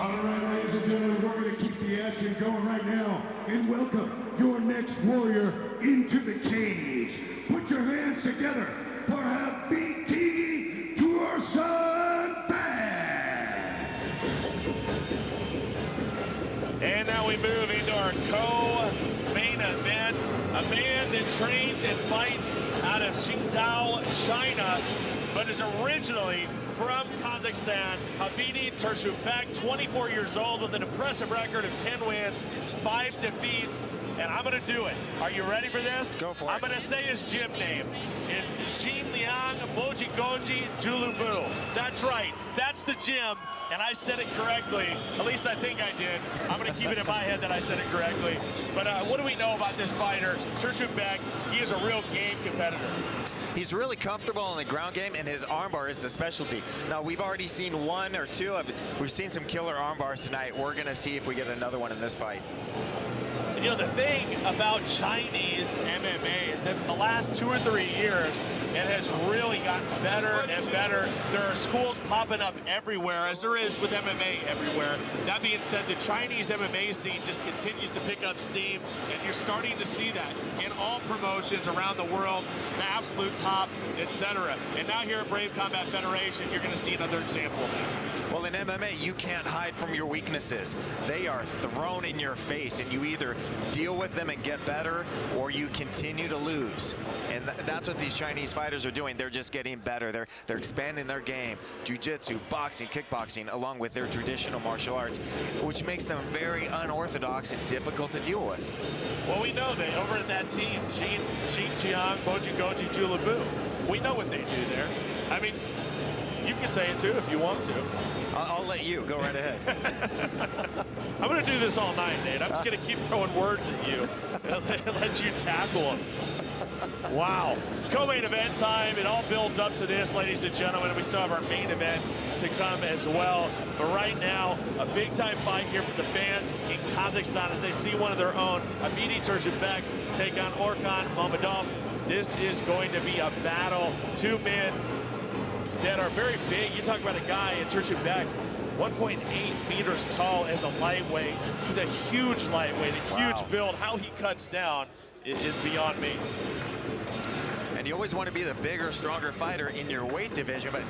All right, ladies and gentlemen, we're going to keep the action going right now and welcome your next warrior into the cage. Put your hands together for Habiti Tuerxunbieke. And now we move into our co-main event. A man that trains and fights out of Qingdao, China, but is originally from Kazakhstan. Habiti Tuerxunbieke, 24 years old with an impressive record of 10 wins, 5 defeats, and I'm gonna do it. Are you ready for this? Go for it. I'm gonna say his gym name is Xinliang Bojigoji Julubu. That's right, that's the gym, and I said it correctly. At least I think I did. I'm gonna keep it in my head that I said it correctly. But what do we know about this fighter? Tuerxunbieke, he is a real game competitor. He's really comfortable in the ground game, and his armbar is the specialty. Now, we've already seen one or two of it. We've seen some killer armbars tonight. We're going to see if we get another one in this fight. And you know, the thing about Chinese MMA is that in the last 2 or 3 years, it has really gotten better and better. There are schools popping up everywhere, as there is with MMA everywhere. That being said, the Chinese MMA scene just continues to pick up steam, and you're starting to see that in all promotions around the world, the absolute top, etc. And now here at Brave Combat Federation, you're going to see another example of that. Well, in MMA, you can't hide from your weaknesses. They are thrown in your face, and you either deal with them and get better, or you continue to lose. And that's what these Chinese fighters are doing. They're just getting better. They're expanding their game. Jiu-jitsu, boxing, kickboxing, along with their traditional martial arts, which makes them very unorthodox and difficult to deal with. Well, we know that over at that team, Xinjiang Bojigoji Julubu, we know what they do there. I mean, you can say it too if you want to. I'll let you go right ahead. I'm going to do this all night, Nate. I'm just going to keep throwing words at you and let you tackle them. Wow. Co-main event time. It all builds up to this, ladies and gentlemen. We still have our main event to come as well. But right now, a big-time fight here for the fans in Kazakhstan as they see one of their own, Habiti Tuerxunbieke, take on Orkhan Mamedov. This is going to be a battle. Two men that are very big. You talk about a guy in Tuerxunbieke, 1.8 meters tall as a lightweight. He's a huge lightweight, a huge build. How he cuts down is beyond me. And you always want to be the bigger, stronger fighter in your weight division, but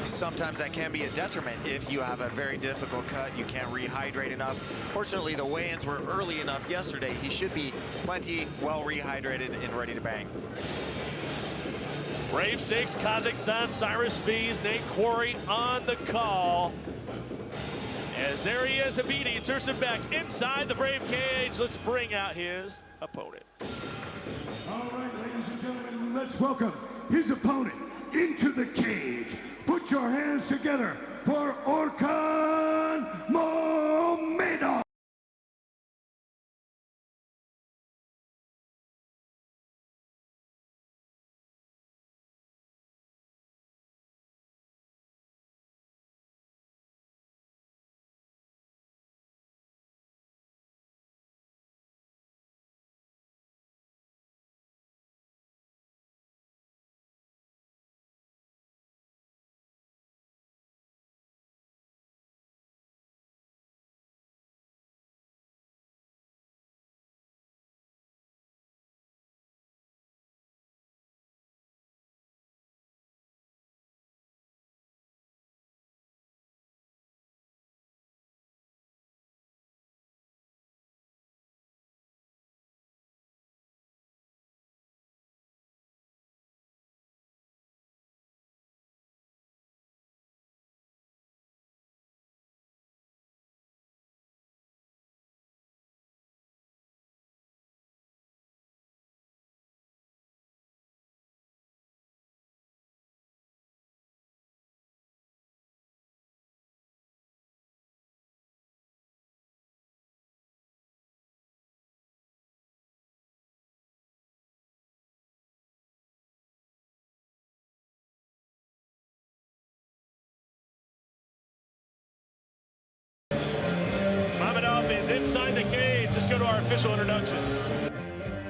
sometimes that can be a detriment if you have a very difficult cut, you can't rehydrate enough. Fortunately, the weigh-ins were early enough yesterday. He should be plenty well rehydrated and ready to bang. Brave Stakes, Kazakhstan, Cyrus Fees, Nate Quarry on the call. As there he is, Habiti Tuerxunbieke inside the Brave cage. Let's bring out his opponent. All right, ladies and gentlemen, let's welcome his opponent into the cage. Put your hands together for Orkhan Mamedov. Mamedov is inside the cage. Let's go to our official introductions.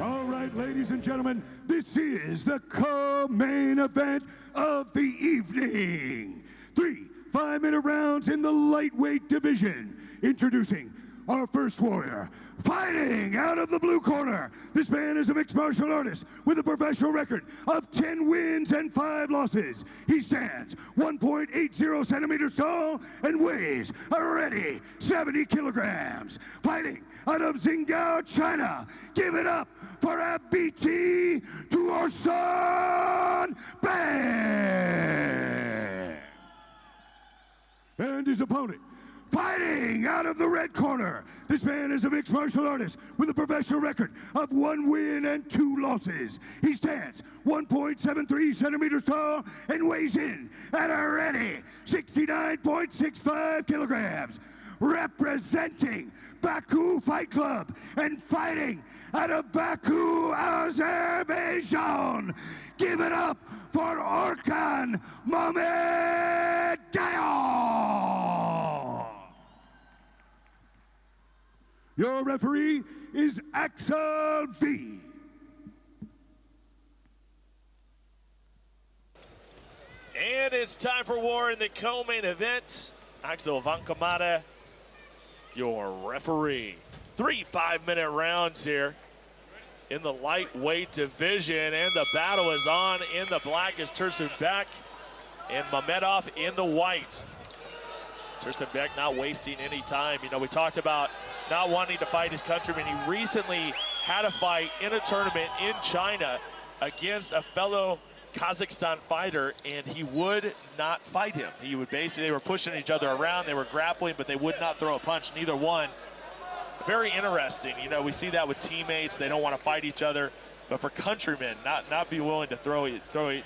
All right, ladies and gentlemen, this is the co-main event of the evening. 3 5-minute rounds in the lightweight division. Introducing our first warrior, fighting out of the blue corner. This man is a mixed martial artist with a professional record of 10 wins and 5 losses. He stands 1.80 centimeters tall and weighs a ready 70 kilograms. Fighting out of Xingao, China. Give it up for Habiti Tuerxunbieke. And his opponent, fighting out of the red corner. This man is a mixed martial artist with a professional record of 1 win and 2 losses. He stands 1.73 centimeters tall and weighs in at a ready 69.65 kilograms. Representing Baku Fight Club and fighting out of Baku, Azerbaijan. Give it up for Orkhan Mamedov. Your referee is Axel V. And it's time for war in the co-main event. Axel Vankamada, your referee. 3 5-minute rounds here in the lightweight division, and the battle is on. In the black is Tuerxunbieke and Mamedov in the white. Tuerxunbieke not wasting any time. You know, we talked about not wanting to fight his countryman. He recently had a fight in a tournament in China against a fellow Kazakhstan fighter, and he would not fight him. He would basically, they were pushing each other around, they were grappling, but they would not throw a punch, neither one. Very interesting. You know, we see that with teammates, they don't want to fight each other, but for countrymen, not be willing to throw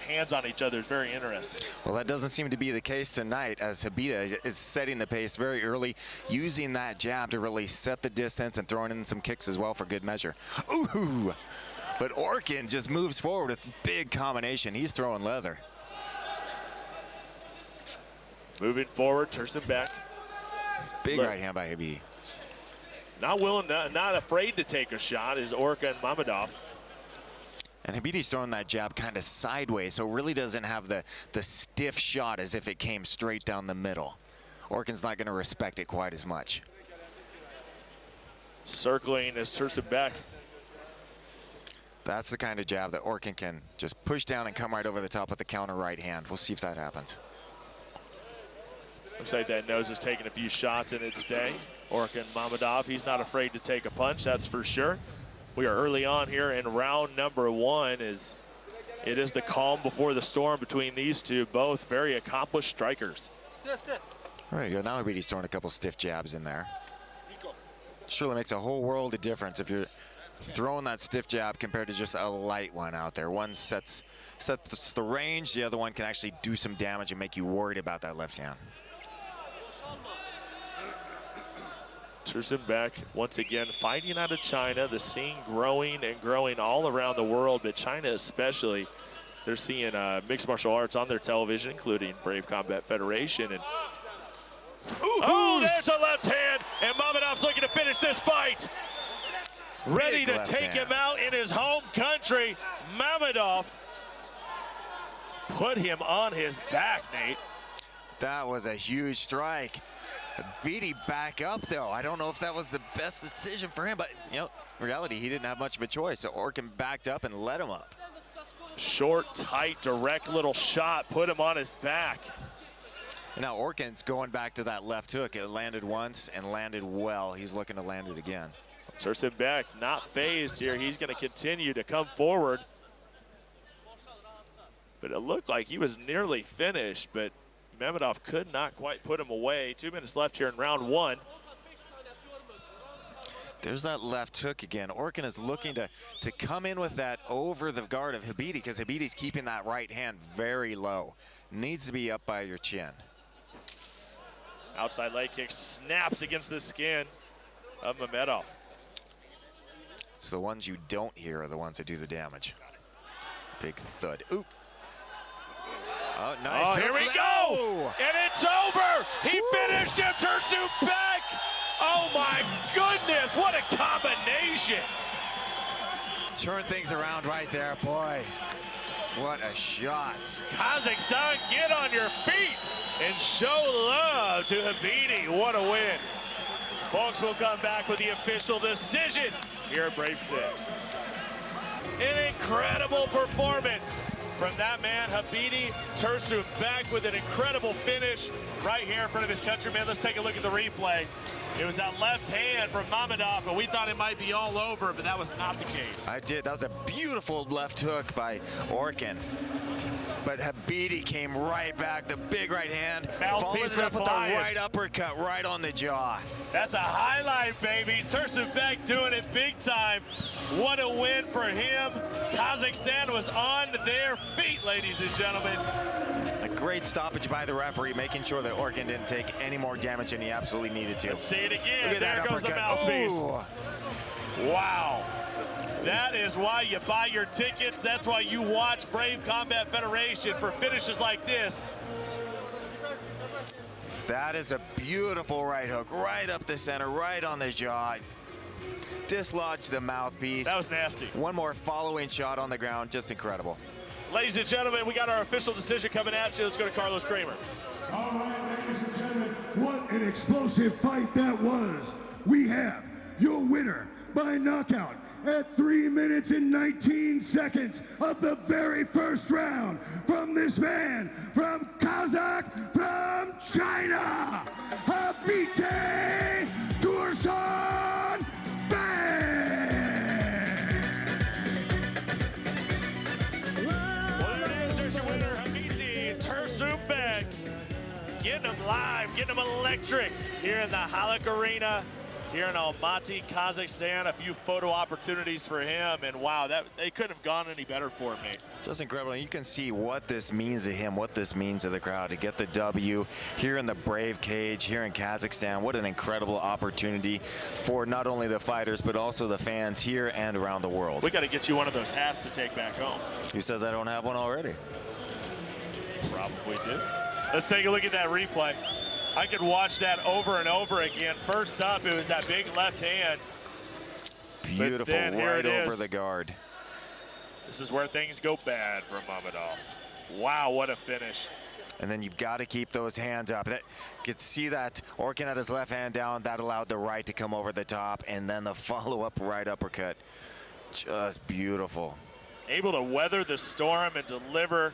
hands on each other is very interesting. Well, that doesn't seem to be the case tonight, as Habiti is setting the pace very early, using that jab to really set the distance and throwing in some kicks as well for good measure. Ooh! But Orkhan just moves forward with big combination. He's throwing leather. Moving forward, Tuerxunbieke. Big right hand by Habiti. Not willing, not afraid to take a shot is Orkhan Mamedov. And Habiti's throwing that jab kind of sideways, so it really doesn't have the stiff shot as if it came straight down the middle. Orkhan's not going to respect it quite as much. Circling is Tuerxunbieke. That's the kind of jab that Orkhan can just push down and come right over the top with the counter right hand. We'll see if that happens. Looks like that nose is taking a few shots in its day. Orkhan Mamedov, he's not afraid to take a punch, that's for sure. We are early on here in round number 1. It is the calm before the storm between these two, both very accomplished strikers. There you go. Now Habiti's throwing a couple stiff jabs in there. Surely makes a whole world of difference if you're throwing that stiff jab compared to just a light one out there. One sets the range, the other one can actually do some damage and make you worried about that left hand. Tuerxunbieke once again fighting out of China. The scene growing and growing all around the world, but China especially. They're seeing mixed martial arts on their television, including Brave Combat Federation. And oh, there's a left hand, and Mamedov's looking to finish this fight. Ready to take him out in his home country. Mamedov put him on his back, Nate. That was a huge strike. Habiti back up, though. I don't know if that was the best decision for him, but, you know, in reality, he didn't have much of a choice. So Orkhan backed up and let him up. Short, tight, direct little shot, put him on his back. And now Orkhan's going back to that left hook. It landed once and landed well. He's looking to land it again. Tuerxunbieke not phased here. He's going to continue to come forward. But it looked like he was nearly finished, but Mamedov could not quite put him away. 2 minutes left here in round 1. There's that left hook again. Orkhan is looking to come in with that over the guard of Habiti, because Habiti's keeping that right hand very low. Needs to be up by your chin. Outside leg kick snaps against the skin of Mamedov. It's the ones you don't hear are the ones that do the damage. Big thud. Ooh. Oh, nice. Oh, here we go! And it's over! He finished him, Tuerxunbieke! Oh my goodness, what a combination! Turn things around right there, boy. What a shot. Kazakhstan, get on your feet! And show love to Habiti. What a win. Folks, we'll come back with the official decision here at Brave 6. An incredible performance from that man, Habiti Tuerxunbieke, with an incredible finish right here in front of his countryman. Let's take a look at the replay. It was that left hand from Mamedov, and we thought it might be all over, but that was not the case. I did. That was a beautiful left hook by Orkhan. But Habiti came right back, the big right hand, followed it up with the right uppercut right on the jaw. That's a highlight, baby. Tuerxunbieke doing it big time. What a win for him. Kazakhstan was on their feet, ladies and gentlemen. A great stoppage by the referee, making sure that Orkhan didn't take any more damage than he absolutely needed to. Let's see it again. Look at There that goes uppercut. the mouthpiece. Ooh. Wow. That is why you buy your tickets. That's why you watch Brave Combat Federation, for finishes like this. That is a beautiful right hook, right up the center, right on the jaw. Dislodged the mouthpiece. That was nasty. One more following shot on the ground, just incredible. Ladies and gentlemen, we got our official decision coming at you. Let's go to Carlos Kramer. All right, ladies and gentlemen, what an explosive fight that was. We have your winner by knockout at 3 minutes and 19 seconds of the very first round, from this man, from Kazakh, from China, Habiti Tuerxunbieke. Well, there it is. There's your winner, Habiti Tuerxunbieke. Getting them live, getting them electric here in the Halak Arena here in Almaty, Kazakhstan. A few photo opportunities for him, and wow, they couldn't have gone any better for him, Nate. Just incredible. You can see what this means to him, what this means to the crowd, to get the W here in the Brave cage here in Kazakhstan. What an incredible opportunity for not only the fighters, but also the fans here and around the world. We got to get you one of those hats to take back home. Who says I don't have one already? Probably do. Let's take a look at that replay. I could watch that over and over again. First up, it was that big left hand. Beautiful, right over the guard. This is where things go bad for Mamedov. Wow, what a finish. And then you've got to keep those hands up. You could see that Orkhan had his left hand down. That allowed the right to come over the top. And then the follow-up right uppercut. Just beautiful. Able to weather the storm and deliver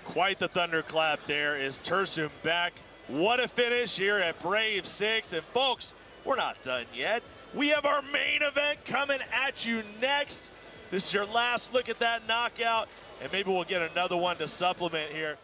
quite the thunderclap there is Tuerxunbieke. What a finish here at Brave 6. And folks, we're not done yet. We have our main event coming at you next. This is your last look at that knockout, and maybe we'll get another one to supplement here.